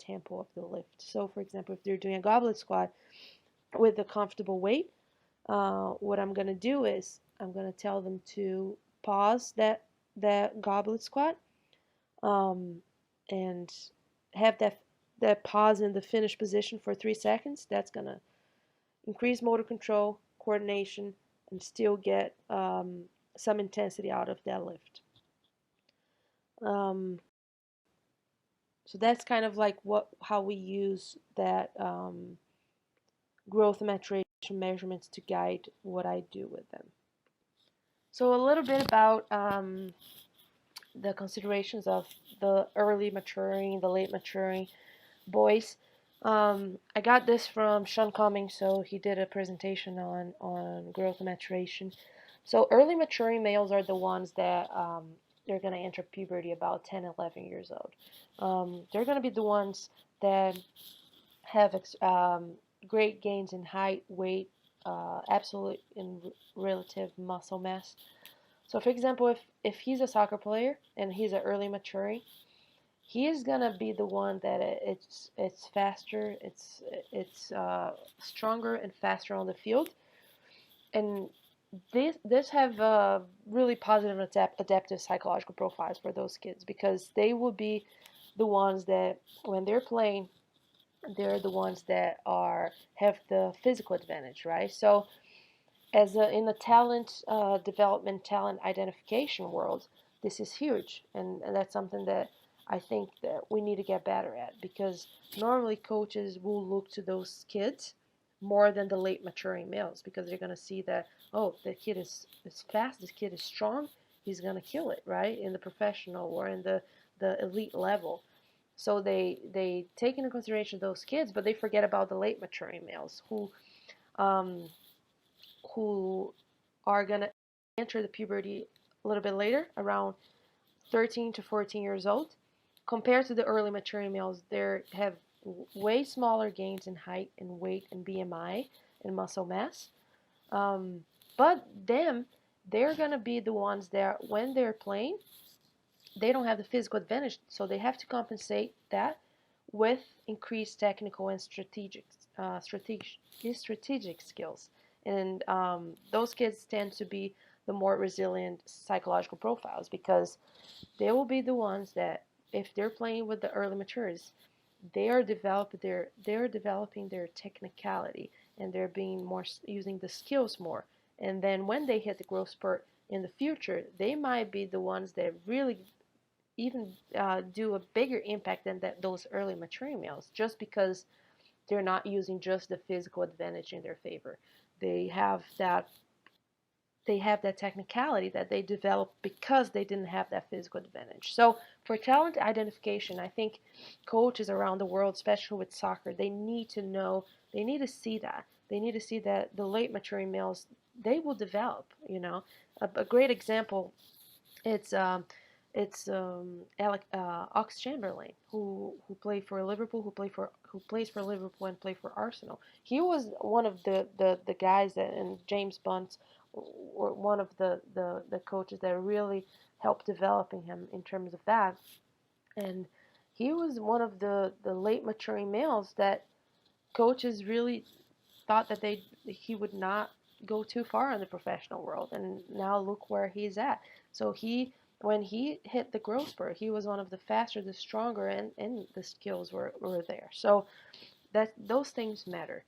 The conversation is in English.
tempo of the lift. So, for example, if they're doing a goblet squat with a comfortable weight, what I'm going to do is I'm going to tell them to pause that goblet squat, um, and have that pause in the finish position for 3 seconds. That's going to increase motor control, coordination, and still get some intensity out of that lift. Um, so that's kind of like how we use that growth and maturation measurements to guide what I do with them. So a little bit about the considerations of the early maturing, the late maturing boys. I got this from Sean Cummings, so he did a presentation on growth and maturation. So early maturing males are the ones that they're going to enter puberty about 10, 11 years old. They're going to be the ones that have great gains in height, weight, absolute and relative muscle mass. So, for example, if he's a soccer player and he's an early maturing, he is gonna be the one that it's faster, it's stronger and faster on the field, and this have really positive adaptive psychological profiles for those kids, because they will be the ones that when they're playing, they're the ones that have the physical advantage, right? So in the talent development, talent identification world, this is huge, and that's something that I think that we need to get better at, because normally coaches will look to those kids more than the late maturing males, because they're going to see that, oh, the kid is fast, this kid is strong, he's going to kill it, right, in the professional or in the elite level. So they take into consideration those kids, but they forget about the late maturing males um, who are going to enter the puberty a little bit later, around 13 to 14 years old. Compared to the early maturing males, they have way smaller gains in height and weight and BMI and muscle mass. Um, but they're going to be the ones that when they're playing, they don't have the physical advantage, so they have to compensate that with increased technical and strategic skills. And those kids tend to be the more resilient psychological profiles, because they will be the ones that, if they're playing with the early matures, they're developing their technicality, and they're being more using the skills more. And then when they hit the growth spurt in the future, they might be the ones that really even do a bigger impact than those early maturing males, just because they're not using just the physical advantage in their favor. They have that technicality that they develop because they didn't have that physical advantage. So for talent identification, I think coaches around the world, especially with soccer, they need to see that. They need to see that the late maturing males, they will develop. A great example, it's Ox Chamberlain, who played for Liverpool, who plays for Liverpool and played for Arsenal. He was one of the guys that, and James Bunce were one of the coaches that really helped developing him in terms of that. And he was one of the late maturing males that coaches really thought that he would not go too far in the professional world, and now look where he's at. So when he hit the growth spurt, he was one of the faster, the stronger, and the skills were there. So that those things matter.